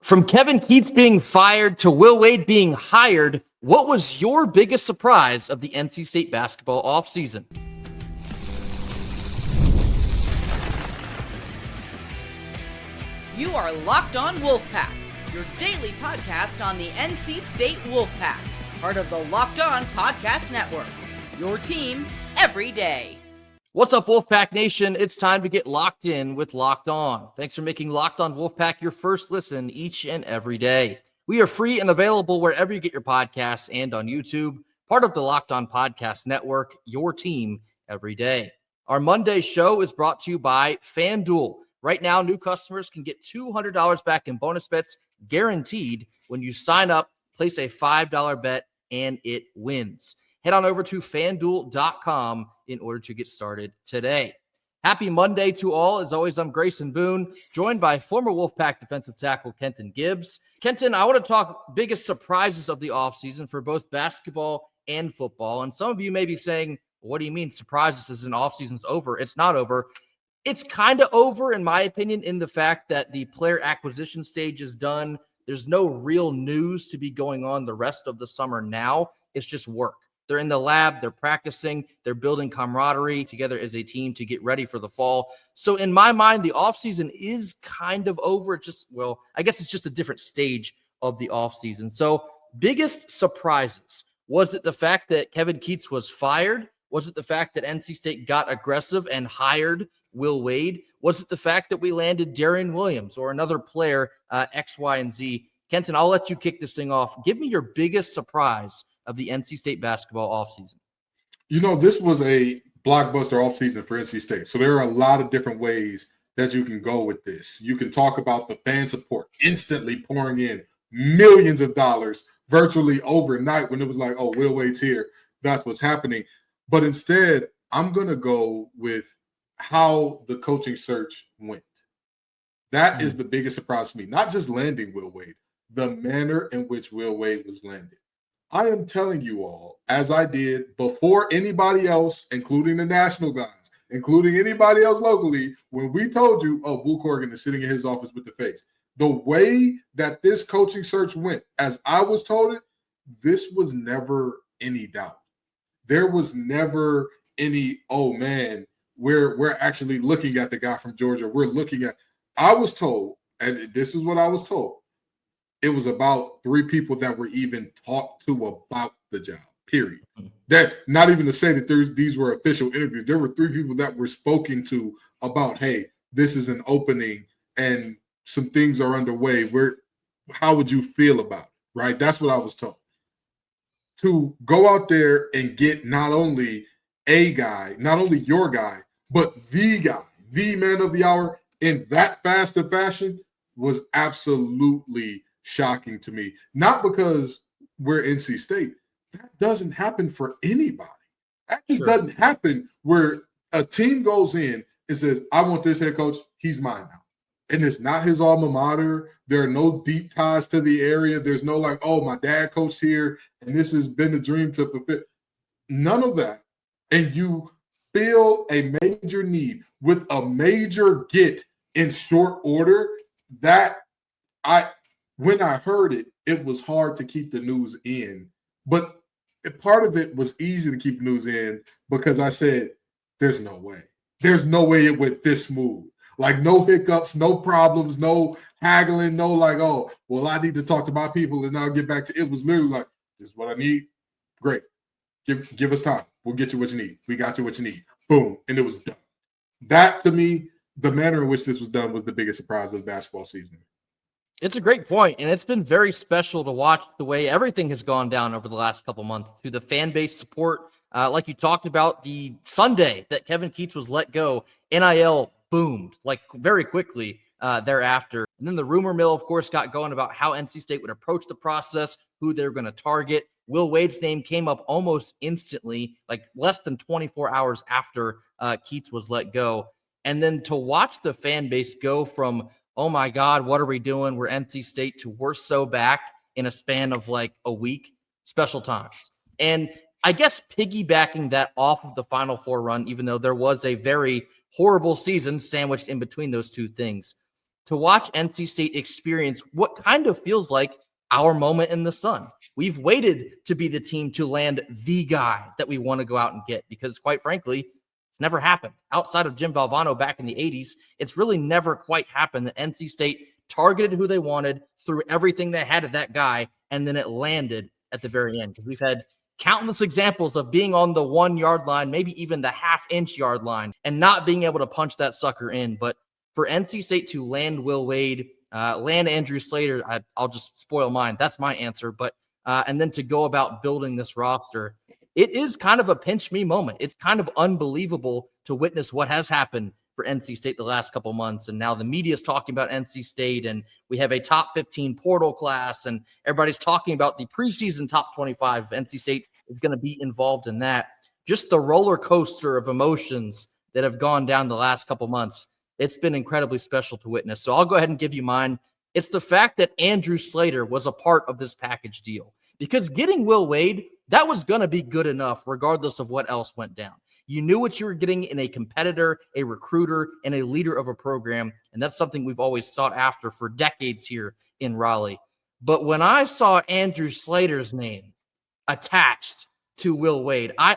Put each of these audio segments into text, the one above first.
From Kevin Keatts being fired to Will Wade being hired, what was your biggest surprise of the NC State basketball offseason? You are Locked On Wolfpack, your daily podcast on the NC State Wolfpack, part of the Locked On Podcast Network, your team every day. What's up, Wolfpack Nation? It's time to get locked in with Locked On. Thanks for making Locked On Wolfpack your first listen each and every day. We are free and available wherever you get your podcasts and on YouTube, part of the Locked On Podcast Network, your team every day. Our Monday show is brought to you by FanDuel. Right now, new customers can get $200 back in bonus bets guaranteed when you sign up, place a $5 bet, and it wins. Head on over to FanDuel.com in order to get started today. Happy Monday to all. As always, I'm Grayson Boone, joined by former Wolfpack defensive tackle Kenton Gibbs. Kenton, I want to talk biggest surprises of the offseason for both basketball and football. And some of you may be saying, what do you mean surprises as an offseason's over? It's not over. It's kind of over, in my opinion, in the fact that the player acquisition stage is done. There's no real news to be going on the rest of the summer now. It's just work. They're in the lab, they're practicing, they're building camaraderie together as a team to get ready for the fall. So in my mind, the offseason is kind of over. I guess it's just a different stage of the offseason. So biggest surprises. Was it the fact that Kevin Keatts was fired? Was it the fact that NC State got aggressive and hired Will Wade? Was it the fact that we landed Darrion Williams or another player, X, Y, and Z? Kenton, I'll let you kick this thing off. Give me your biggest surprise of the NC State basketball offseason. You know, this was a blockbuster offseason for NC State. So there are a lot of different ways that you can go with this. You can talk about the fan support instantly pouring in millions of dollars virtually overnight when it was like, oh, Will Wade's here. That's what's happening. But instead, I'm going to go with how the coaching search went. That is the biggest surprise for me. Not just landing Will Wade, the manner in which Will Wade was landed. I am telling you all, as I did before anybody else, including the national guys, including anybody else locally, when we told you, oh, Boo Corrigan is sitting in his office with the face. The way that this coaching search went, as I was told it, this was never any doubt. There was never any, oh man, we're actually looking at the guy from Georgia. I was told, and this is what I was told, it was about 3 people that were even talked to about the job, period. That not even to say that these were official interviews. There were 3 people that were spoken to about, hey, this is an opening and some things are underway. How would you feel about it, right? That's what I was told. To go out there and get not only a guy, not only your guy, but the guy, the man of the hour in that fast a fashion was absolutely shocking to me. Not because we're NC State. That doesn't happen for anybody. That just doesn't happen where a team goes in and says, I want this head coach. He's mine now. And it's not his alma mater. There are no deep ties to the area. There's no like, oh, my dad coached here and this has been a dream to fulfill. None of that. And you feel a major need with a major get in short order. When I heard it, it was hard to keep the news in. But part of it was easy to keep news in because I said, there's no way. There's no way it went this smooth. Like no hiccups, no problems, no haggling, no like, oh, well, I need to talk to my people and I'll get back to it. It was literally like, this is what I need. Great. Give us time. We'll get you what you need. We got you what you need. Boom. And it was done. That, to me, the manner in which this was done was the biggest surprise of the basketball season. It's a great point, and it's been very special to watch the way everything has gone down over the last couple months to the fan base support. Like you talked about, the Sunday that Kevin Keatts was let go, NIL boomed like very quickly thereafter. And then the rumor mill, of course, got going about how NC State would approach the process, who they were going to target. Will Wade's name came up almost instantly, like less than 24 hours after Keatts was let go. And then to watch the fan base go from, oh my God, what are we doing? We're NC State to we're so back in a span of like a week, special times. And I guess piggybacking that off of the Final Four run, even though there was a very horrible season sandwiched in between those two things, to watch NC State experience what kind of feels like our moment in the sun. We've waited to be the team to land the guy that we want to go out and get because, quite frankly, it's never happened. Outside of Jim Valvano back in the 80s, it's really never quite happened that NC State targeted who they wanted, threw everything they had at that guy, and then it landed at the very end. We've had countless examples of being on the 1 yard line, maybe even the half-inch yard line, and not being able to punch that sucker in. But for NC State to land Will Wade, land Andrew Slater, I'll just spoil mine. That's my answer. But and then to go about building this roster, it is kind of a pinch me moment. It's kind of unbelievable to witness what has happened for NC State the last couple months. And now the media is talking about NC State, and we have a top 15 portal class, and everybody's talking about the preseason top 25. NC State is going to be involved in that. Just the roller coaster of emotions that have gone down the last couple months. It's been incredibly special to witness. So I'll go ahead and give you mine. It's the fact that Andrew Slater was a part of this package deal, because getting Will Wade, that was going to be good enough regardless of what else went down. You knew what you were getting in a competitor, a recruiter, and a leader of a program, and that's something we've always sought after for decades here in Raleigh. But when I saw Andrew Slater's name attached to Will Wade, I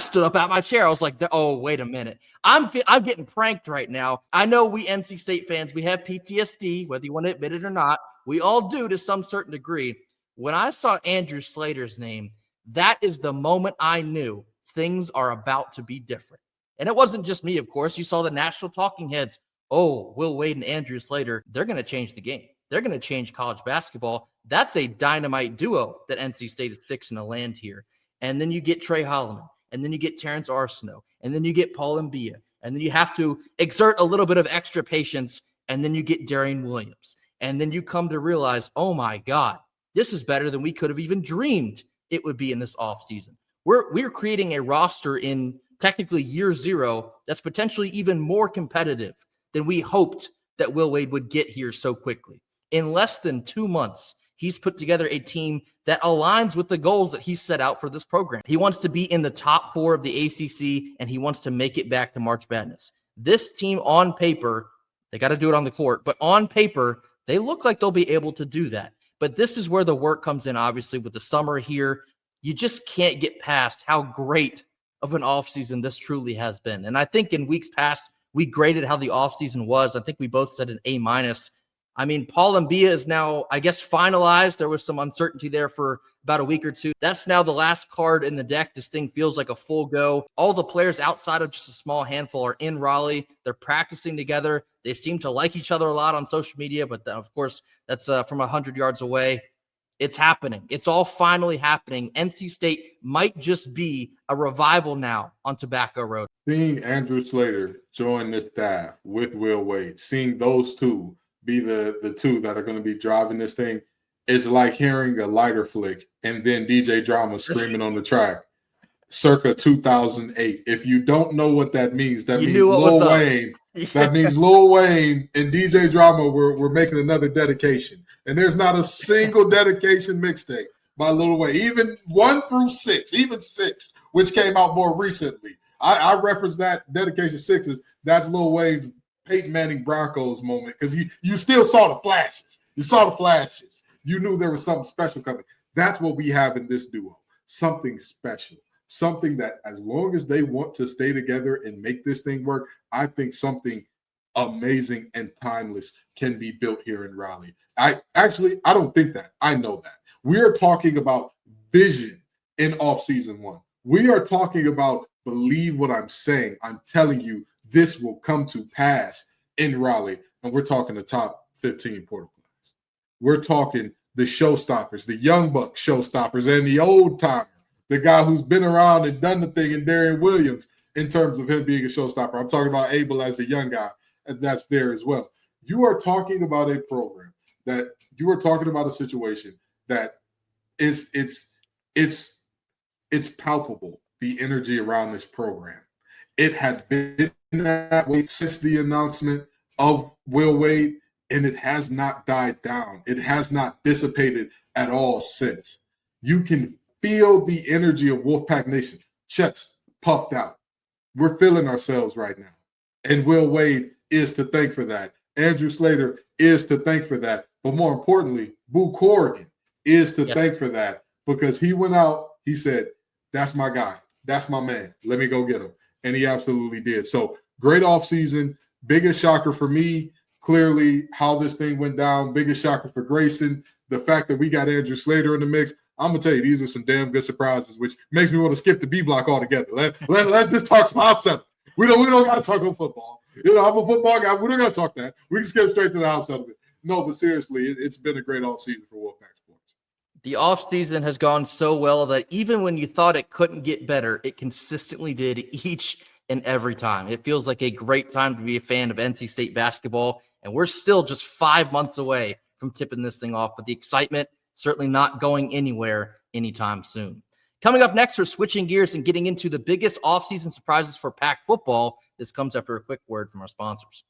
stood up out my chair. I was like, oh, wait a minute. I'm getting pranked right now. I know we NC State fans, we have PTSD, whether you want to admit it or not. We all do to some certain degree. When I saw Andrew Slater's name, that is the moment I knew things are about to be different. And it wasn't just me, of course. You saw the national talking heads. Oh, Will Wade and Andrew Slater, they're going to change the game. They're going to change college basketball. That's a dynamite duo that NC State is fixing to land here. And then you get Trey Holloman, and then you get Terrence Arsenault, and then you get Paul Mbia, and then you have to exert a little bit of extra patience, and then you get Darrion Williams. And then you come to realize, oh my God, this is better than we could have even dreamed it would be in this offseason. We're creating a roster in technically year zero that's potentially even more competitive than we hoped that Will Wade would get here so quickly. In less than 2 months, he's put together a team that aligns with the goals that he set out for this program. He wants to be in the top 4 of the ACC, and he wants to make it back to March Madness. This team on paper, they got to do it on the court, but on paper, they look like they'll be able to do that. But this is where the work comes in, obviously, with the summer here. You just can't get past how great of an offseason this truly has been. And I think in weeks past, we graded how the offseason was. I think we both said an A-. I mean, Paul Mbia is now, I guess, finalized. There was some uncertainty there for about a week or two. That's now the last card in the deck. This thing feels like a full go. All the players outside of just a small handful are in Raleigh. They're practicing together. They seem to like each other a lot on social media, but of course, that's from 100 yards away. It's happening. It's all finally happening. NC State might just be a revival now on Tobacco Road. Seeing Andrew Slater join this staff with Will Wade, seeing those two be the two that are going to be driving this thing, is like hearing a lighter flick and then DJ Drama screaming on the track circa 2008. If you don't know what that means, that means Lil Wayne. That means Lil Wayne and DJ Drama were making another dedication. And there's not a single dedication mixtape by Lil Wayne, even 1 through 6, even 6, which came out more recently. I reference that dedication 6 as that's Lil Wayne's Peyton Manning Broncos moment, because you still saw the flashes. You saw the flashes. You knew there was something special coming. That's what we have in this duo, something special, something that as long as they want to stay together and make this thing work, I think something amazing and timeless can be built here in Raleigh. I don't think that. I know that. We are talking about vision in offseason 1. We are talking about believe what I'm saying. I'm telling you, this will come to pass in Raleigh. And we're talking the top 15 portal class. We're talking the showstoppers, the young buck showstoppers, and the old timer, the guy who's been around and done the thing in Darrion Williams in terms of him being a showstopper. I'm talking about Abel as the young guy, and that's there as well. You are talking about a program that you are talking about a situation that is it's palpable, the energy around this program. It had been that way since the announcement of Will Wade, and it has not died down. It has not dissipated at all since. You can feel the energy of Wolfpack Nation, chest puffed out. We're feeling ourselves right now. And Will Wade is to thank for that. Andrew Slater is to thank for that. But more importantly, Boo Corrigan is to thank for that, because he went out, he said, that's my guy. That's my man. Let me go get him. And he absolutely did. So great offseason. Biggest shocker for me, clearly, how this thing went down. Biggest shocker for Grayson, the fact that we got Andrew Slater in the mix. I'm going to tell you, these are some damn good surprises, which makes me want to skip the B block altogether. Let's just talk some house settlement. We don't got to talk on football. You know, I'm a football guy. We don't got to talk that. We can skip straight to the house settlement. No, but seriously, it's been a great offseason for Wolfpack Sports. The offseason has gone so well that even when you thought it couldn't get better, it consistently did each and every time. It feels like a great time to be a fan of NC State basketball, and we're still just 5 months away from tipping this thing off, but the excitement certainly not going anywhere anytime soon. Coming up next, we're switching gears and getting into the biggest offseason surprises for Pac football. This comes after a quick word from our sponsors.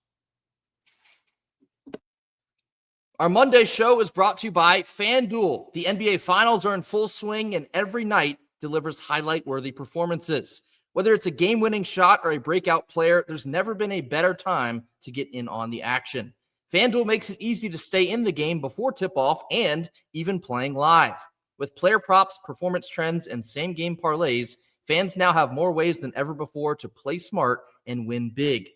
Our Monday show is brought to you by FanDuel. The NBA Finals are in full swing, and every night delivers highlight-worthy performances. Whether it's a game-winning shot or a breakout player, there's never been a better time to get in on the action. FanDuel makes it easy to stay in the game before tip-off and even playing live. With player props, performance trends, and same-game parlays, fans now have more ways than ever before to play smart and win big.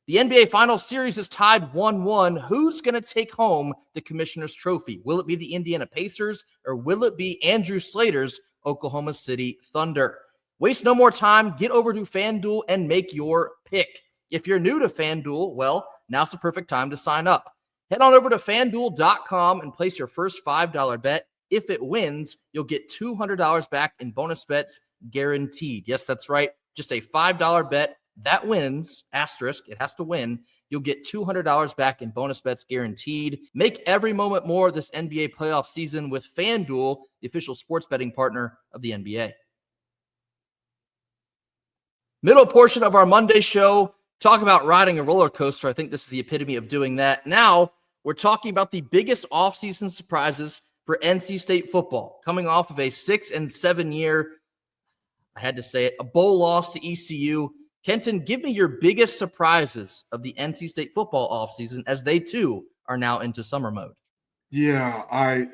The NBA Finals series is tied 1-1. Who's going to take home the Commissioner's Trophy? Will it be the Indiana Pacers, or will it be Andrew Slater's Oklahoma City Thunder? Waste no more time. Get over to FanDuel and make your pick. If you're new to FanDuel, well, now's the perfect time to sign up. Head on over to FanDuel.com and place your first $5 bet. If it wins, you'll get $200 back in bonus bets guaranteed. Yes, that's right. Just a $5 bet that wins, asterisk, it has to win. You'll get $200 back in bonus bets guaranteed. Make every moment more this NBA playoff season with FanDuel, the official sports betting partner of the NBA. Middle portion of our Monday show, talk about riding a roller coaster. I think this is the epitome of doing that. Now, we're talking about the biggest offseason surprises for NC State football, coming off of a 6-7 year, I had to say it, a bowl loss to ECU. Kenton, give me your biggest surprises of the NC State football offseason, as they too are now into summer mode. Yeah, I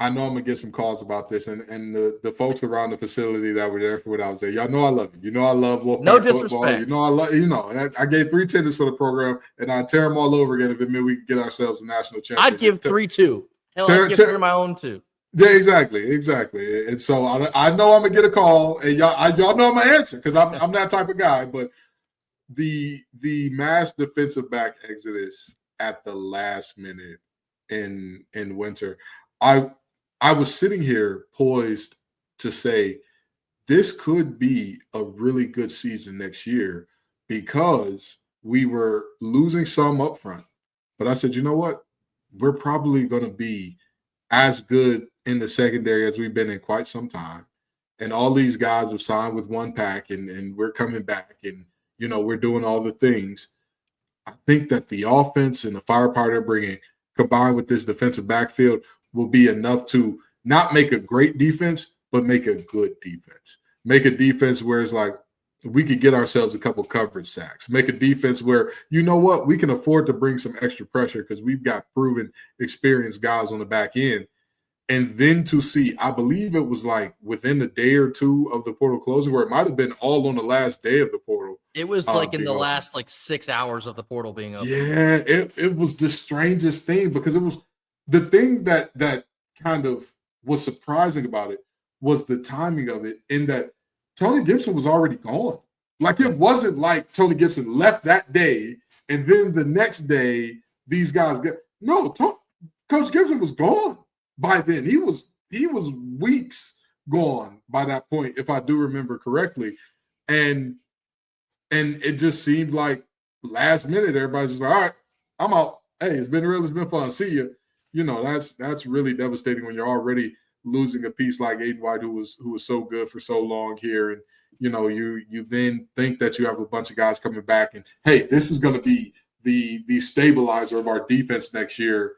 know I'm gonna get some calls about this, and the folks around the facility that were there for when I was there, y'all know I love you. You know I love Wolfpack no disrespect. Football. You know I love. I gave 3 tenders for the program, and I'd tear them all over again if it meant we could get ourselves a national championship. I'd give 3 too. Hell, I'd give 3 my own too. Yeah, exactly. And so I know I'm gonna get a call, and y'all know I'm gonna answer because I'm that type of guy. But the mass defensive back exodus at the last minute in winter, I was sitting here poised to say this could be a really good season next year because we were losing some up front. But I said, you know what? We're probably going to be as good in the secondary as we've been in quite some time. And all these guys have signed with one pack, and we're coming back, and, you know, we're doing all the things. I think that the offense and the firepower they're bringing, combined with this defensive backfield, will be enough to not make a great defense, but make a good defense. Make a defense where it's like we could get ourselves a couple coverage sacks. Make a defense where, you know what, we can afford to bring some extra pressure because we've got proven, experienced guys on the back end. And then to see, I believe it was like within a day or two of the portal closing, where it might have been all on the last day of the portal. It was like in the last 6 hours of the portal being open. Yeah, it was the strangest thing, because it was the thing that kind of was surprising about it was the timing of it, in that Tony Gibson was already gone. Like, it wasn't like Tony Gibson left that day and then the next day these guys Coach Gibson was gone by then. He was weeks gone by that point, if I do remember correctly. And it just seemed like last minute everybody's just like, all right, I'm out. Hey, it's been real, it's been fun. See you. You know, that's really devastating when you're already losing a piece like Aiden White, who was so good for so long here. And, you know, you then think that you have a bunch of guys coming back and, hey, this is going to be the stabilizer of our defense next year.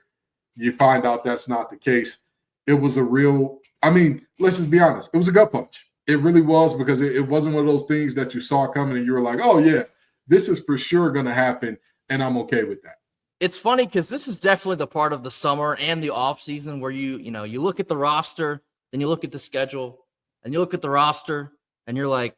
You find out that's not the case. It was a real, I mean, let's just be honest. It was a gut punch. It really was, because it wasn't one of those things that you saw coming and you were like, oh, yeah, this is for sure going to happen, and I'm okay with that. It's funny because this is definitely the part of the summer and the offseason where you look at the roster, then you look at the schedule, and you look at the roster, and you're like,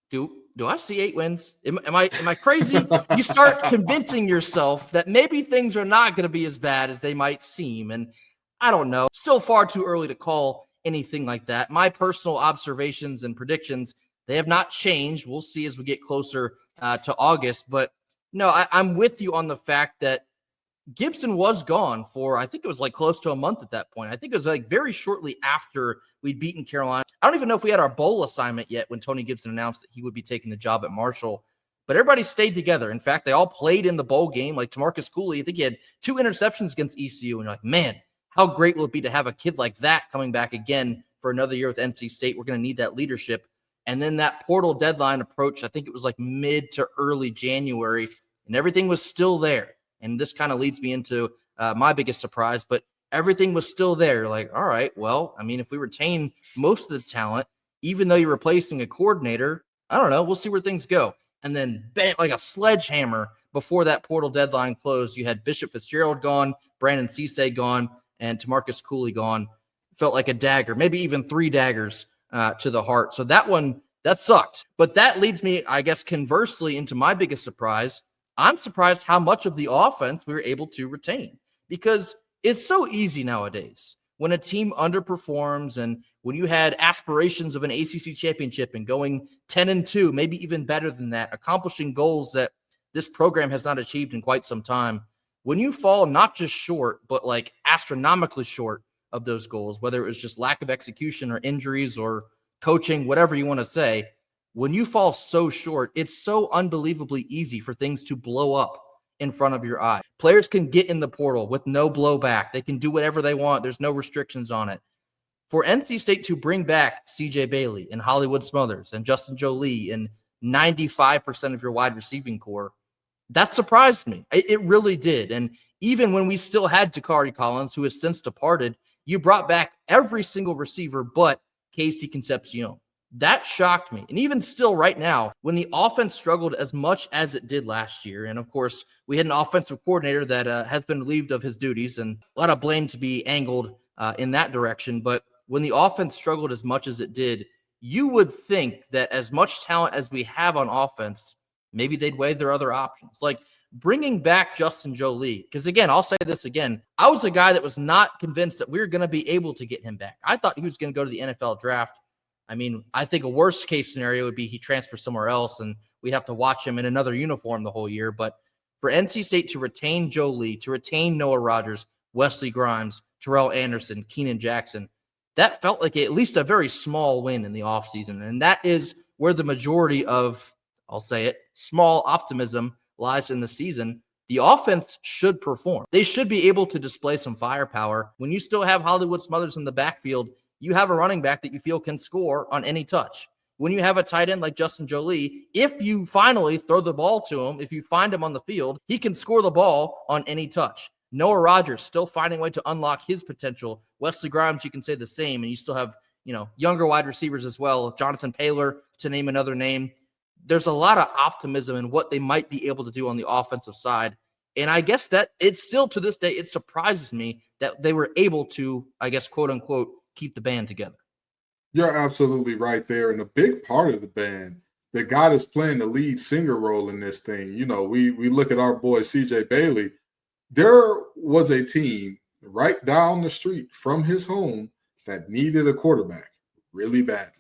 do I see 8 wins? Am I crazy? You start convincing yourself that maybe things are not going to be as bad as they might seem. And I don't know. Still far too early to call anything like that. My personal observations and predictions, they have not changed. We'll see as we get closer to August. But no, I'm with you on the fact that Gibson was gone for, I think it was like close to a month at that point. I think it was like very shortly after we'd beaten Carolina. I don't even know if we had our bowl assignment yet when Tony Gibson announced that he would be taking the job at Marshall. But everybody stayed together. In fact, they all played in the bowl game. Like Tamarcus Cooley, I think he had 2 interceptions against ECU. And you're like, man, how great will it be to have a kid like that coming back again for another year with NC State? We're going to need that leadership. And then that portal deadline approach, I think it was like mid to early January, and everything was still there. And this kind of leads me into my biggest surprise, but everything was still there. Like, all right, well, I mean, if we retain most of the talent, even though you're replacing a coordinator, I don't know, we'll see where things go. And then bam, like a sledgehammer before that portal deadline closed, you had Bishop Fitzgerald gone, Brandon Cisse gone, and Tamarcus Cooley gone. Felt like a dagger, maybe even 3 daggers to the heart. So that sucked. But that leads me, I guess, conversely into my biggest surprise. I'm surprised how much of the offense we were able to retain, because it's so easy nowadays when a team underperforms and when you had aspirations of an ACC championship and going 10-2, maybe even better than that, accomplishing goals that this program has not achieved in quite some time. When you fall not just short, but like astronomically short of those goals, whether it was just lack of execution or injuries or coaching, whatever you want to say, when you fall so short, it's so unbelievably easy for things to blow up in front of your eye. Players can get in the portal with no blowback. They can do whatever they want. There's no restrictions on it. For NC State to bring back CJ Bailey and Hollywood Smothers and Justin Jolie and 95% of your wide receiving core, that surprised me. It really did. And even when we still had Takari Collins, who has since departed, you brought back every single receiver but Casey Concepcion. That shocked me. And even still right now, when the offense struggled as much as it did last year, and of course, we had an offensive coordinator that has been relieved of his duties, and a lot of blame to be angled in that direction. But when the offense struggled as much as it did, you would think that as much talent as we have on offense, maybe they'd weigh their other options. Like bringing back Justin Jolie, because again, I'll say this again, I was a guy that was not convinced that we were going to be able to get him back. I thought he was going to go to the NFL draft. I mean, I think a worst case scenario would be he transfers somewhere else and we'd have to watch him in another uniform the whole year. But for NC State to retain Jolie, to retain Noah Rogers, Wesley Grimes, Terrell Anderson, Keenan Jackson, that felt like at least a very small win in the offseason. And that is where the majority of, I'll say it, small optimism lies in the season. The offense should perform. They should be able to display some firepower. When you still have Hollywood Smothers in the backfield, you have a running back that you feel can score on any touch. When you have a tight end like Justin Jolie, if you finally throw the ball to him, if you find him on the field, he can score the ball on any touch. Noah Rogers still finding a way to unlock his potential. Wesley Grimes, you can say the same, and you still have, younger wide receivers as well. Jonathan Paylor, to name another name. There's a lot of optimism in what they might be able to do on the offensive side. And I guess that it's still to this day, it surprises me that they were able to, I guess, quote unquote, keep the band together. You're absolutely right there. And a big part of the band, the guy that's playing the lead singer role in this thing, we look at our boy CJ Bailey. There was a team right down the street from his home that needed a quarterback really badly.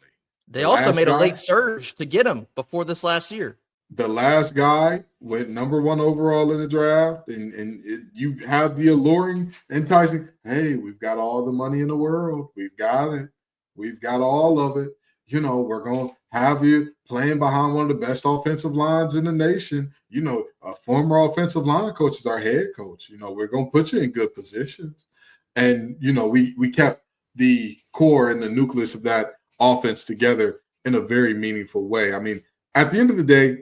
They also made a late surge to get him before this last year. The last guy went number 1 overall in the draft, and you have the alluring, enticing, hey, we've got all the money in the world. We've got it. We've got all of it. We're going to have you playing behind one of the best offensive lines in the nation. A former offensive line coach is our head coach. We're going to put you in good positions. And, we kept the core and the nucleus of that offense together in a very meaningful way. I mean, at the end of the day,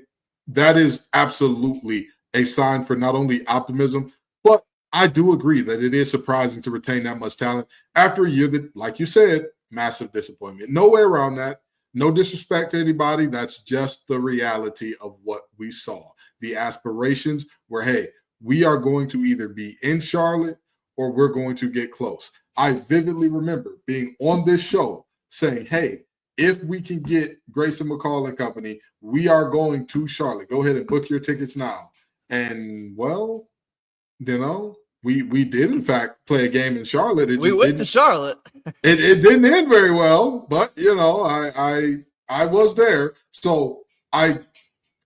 that is absolutely a sign for not only optimism, but I do agree that it is surprising to retain that much talent after a year that, like you said, massive disappointment. No way around that. No disrespect to anybody. That's just the reality of what we saw. The aspirations were, hey, we are going to either be in Charlotte or we're going to get close. I vividly remember being on this show saying, hey, if we can get Grayson McCall and company, we are going to Charlotte. Go ahead and book your tickets now. And, well, we did, in fact, play a game in Charlotte. We went to Charlotte. it didn't end very well, but, I was there. So I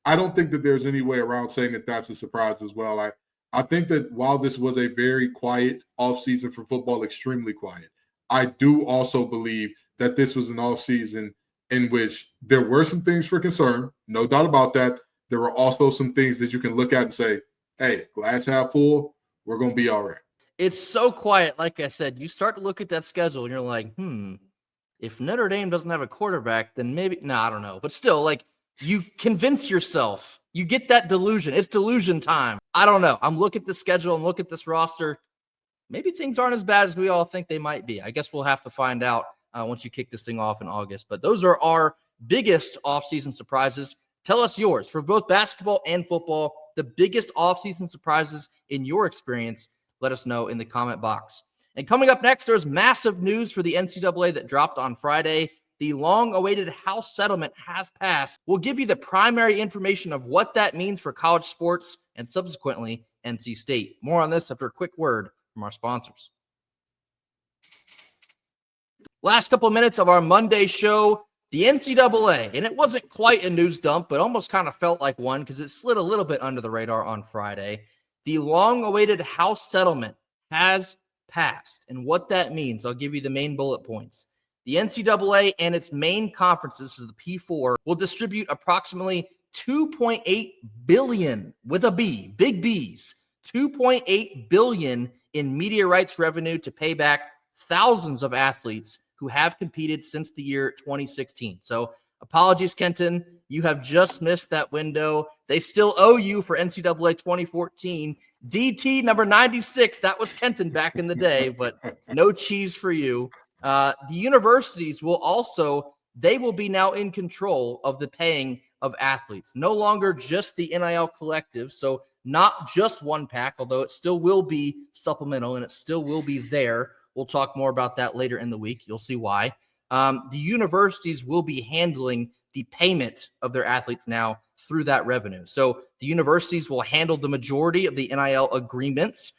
don't think that there's any way around saying that that's a surprise as well. I think that while this was a very quiet offseason for football, extremely quiet, I do also believe that this was an offseason in which there were some things for concern, no doubt about that. There were also some things that you can look at and say, hey, glass half full, we're going to be all right. It's so quiet. Like I said, you start to look at that schedule and you're like, if Notre Dame doesn't have a quarterback, then maybe, I don't know. But still, like, you convince yourself, you get that delusion. It's delusion time. I don't know. I'm looking at the schedule and look at this roster. Maybe things aren't as bad as we all think they might be. I guess we'll have to find out once you kick this thing off in August. But those are our biggest offseason surprises. Tell us yours for both basketball and football, the biggest offseason surprises in your experience. Let us know in the comment box. And coming up next, there's massive news for the NCAA that dropped on Friday. The long-awaited House settlement has passed. We'll give you the primary information of what that means for college sports and subsequently NC State. More on this after a quick word from our sponsors. Last couple of minutes of our Monday show, the NCAA, and it wasn't quite a news dump, but almost kind of felt like one because it slid a little bit under the radar on Friday. The long-awaited House settlement has passed, and what that means, I'll give you the main bullet points. The NCAA and its main conferences, so the P4, will distribute approximately $2.8 billion, with a B, big B's, $2.8 billion in media rights revenue to pay back thousands of athletes who have competed since the year 2016. So apologies, Kenton. You have just missed that window. They still owe you for NCAA 2014. DT number 96, that was Kenton back in the day, but no cheese for you. The universities will also, they will be now in control of the paying of athletes. No longer just the NIL collective, so not just one pack, although it still will be supplemental and it still will be there. We'll talk more about that later in the week. You'll see why. The universities will be handling the payment of their athletes now through that revenue. So the universities will handle the majority of the NIL agreements.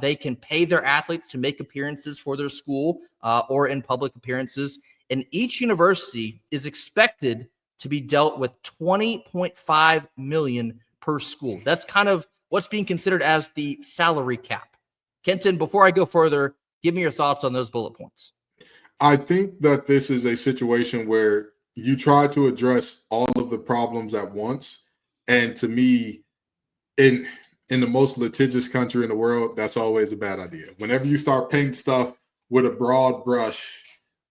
They can pay their athletes to make appearances for their school or in public appearances. And each university is expected to be dealt with $20.5 million per school. That's kind of what's being considered as the salary cap. Kenton, before I go further, give me your thoughts on those bullet points. I think that this is a situation where you try to address all of the problems at once. And to me, in the most litigious country in the world, that's always a bad idea. Whenever you start painting stuff with a broad brush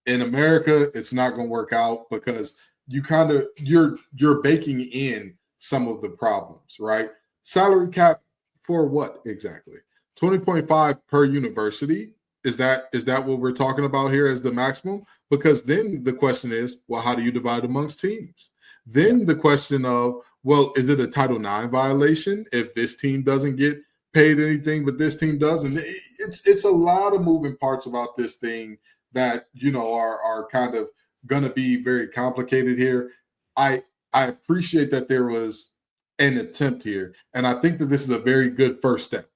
in America, it's not going to work out because you're baking in some of the problems, right? Salary cap for what exactly? 20.5 per university. Is that what we're talking about here as the maximum? Because then the question is, well, how do you divide amongst teams? Then the question of, well, is it a Title IX violation if this team doesn't get paid anything, but this team does? And it's a lot of moving parts about this thing that, are kind of going to be very complicated here. I appreciate that there was an attempt here, and I think that this is a very good first step.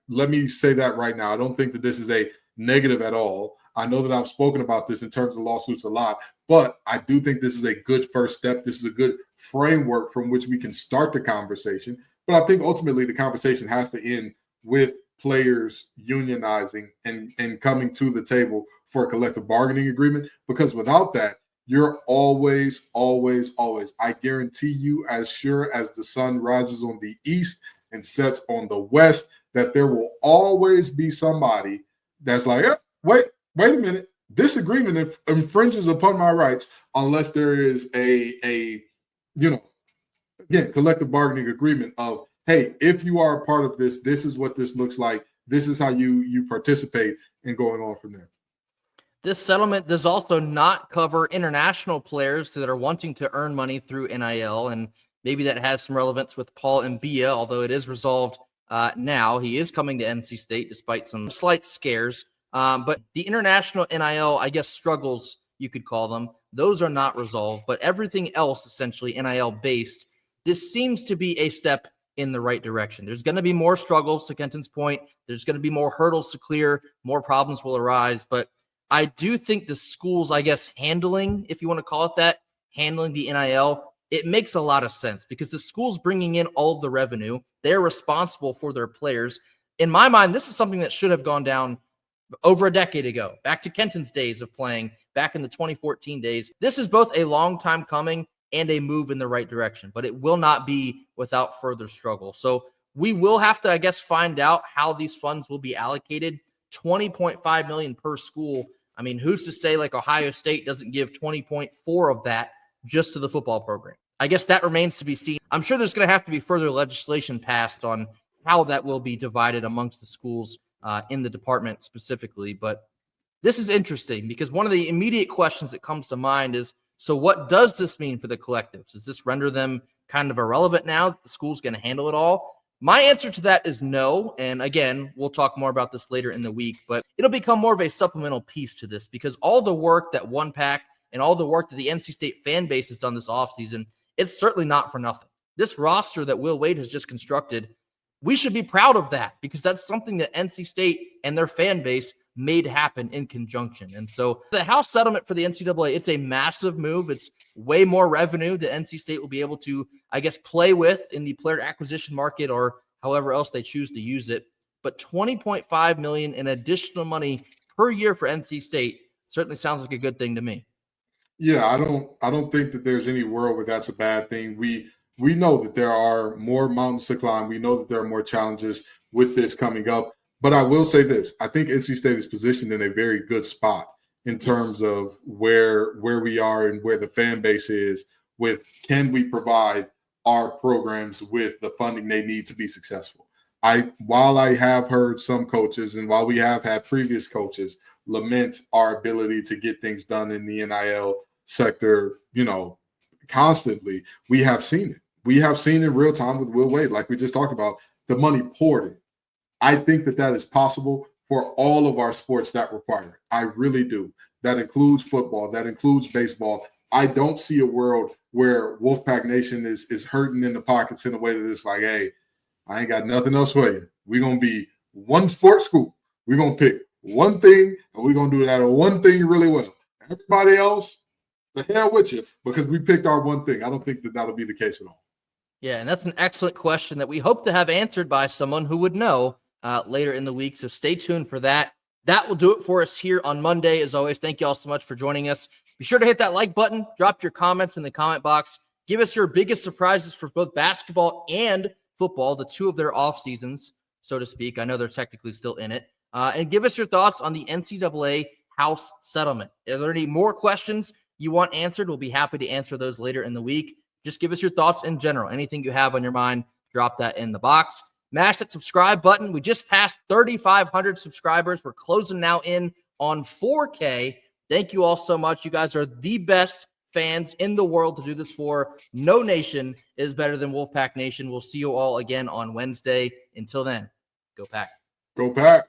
Let me say that right now. I don't think that this is a negative at all. I know that I've spoken about this in terms of lawsuits a lot, but I do think this is a good first step. This is a good framework from which we can start the conversation. But I think ultimately the conversation has to end with players unionizing and coming to the table for a collective bargaining agreement, because without that, you're always, I guarantee you, as sure as the sun rises on the east and sets on the west, that there will always be somebody that's like, wait a minute, this agreement infringes upon my rights unless there is a collective bargaining agreement of, hey, if you are a part of this, this is what this looks like. This is how you participate, and going on from there. This settlement does also not cover international players that are wanting to earn money through NIL, and maybe that has some relevance with Paul and Bia, although it is resolved now. He is coming to NC State despite some slight scares. But the international NIL, I guess, struggles, you could call them, those are not resolved. But everything else, essentially NIL-based, this seems to be a step in the right direction. There's going to be more struggles, to Kenton's point. There's going to be more hurdles to clear. More problems will arise. But I do think the schools, I guess, handling, if you want to call it that, handling the NIL, it makes a lot of sense because the school's bringing in all of the revenue. They're responsible for their players. In my mind, this is something that should have gone down over a decade ago, back to Kenton's days of playing, back in the 2014 days. This is both a long time coming and a move in the right direction, but it will not be without further struggle. So we will have to, I guess, find out how these funds will be allocated. $20.5 million per school. I mean, who's to say like Ohio State doesn't give 20.4 of that just to the football program? I guess that remains to be seen. I'm sure there's going to have to be further legislation passed on how that will be divided amongst the schools in the department specifically. But this is interesting because one of the immediate questions that comes to mind is, so what does this mean for the collectives? Does this render them kind of irrelevant now that the school's going to handle it all? My answer to that is no. And again, we'll talk more about this later in the week, but it'll become more of a supplemental piece to this because all the work that Wolfpack and all the work that the NC State fan base has done this offseason, it's certainly not for nothing. This roster that Will Wade has just constructed, we should be proud of that because that's something that NC State and their fan base made happen in conjunction. And so the House settlement for the NCAA, it's a massive move. It's way more revenue that NC State will be able to, I guess, play with in the player acquisition market or however else they choose to use it. But $20.5 million in additional money per year for NC State certainly sounds like a good thing to me. Yeah, I don't think that there's any world where that's a bad thing. We know that there are more mountains to climb. We know that there are more challenges with this coming up. But I will say this. I think NC State is positioned in a very good spot in terms of where we are and where the fan base is with can we provide our programs with the funding they need to be successful. While I have heard some coaches and while we have had previous coaches lament our ability to get things done in the NIL sector, constantly, we have seen it. We have seen in real time with Will Wade, like we just talked about, the money poured in. I think that is possible for all of our sports that require it. I really do. That includes football. That includes baseball. I don't see a world where Wolfpack Nation is hurting in the pockets in a way that it's like, hey, I ain't got nothing else for you. We're going to be one sports school. We're going to pick one thing, and we're going to do that one thing really well. Everybody else, the hell with you, because we picked our one thing. I don't think that that'll be the case at all. Yeah, and that's an excellent question that we hope to have answered by someone who would know later in the week. So stay tuned for that. That will do it for us here on Monday. As always, thank you all so much for joining us. Be sure to hit that like button. Drop your comments in the comment box. Give us your biggest surprises for both basketball and football, the two of their off seasons, so to speak. I know they're technically still in it. And give us your thoughts on the NCAA House settlement. Are there any more questions you want answered? We'll be happy to answer those later in the week. Just give us your thoughts in general. Anything you have on your mind, drop that in the box. Mash that subscribe button. We just passed 3,500 subscribers. We're closing now in on 4K. Thank you all so much. You guys are the best fans in the world to do this for. No nation is better than Wolfpack Nation. We'll see you all again on Wednesday. Until then, go Pack. Go Pack.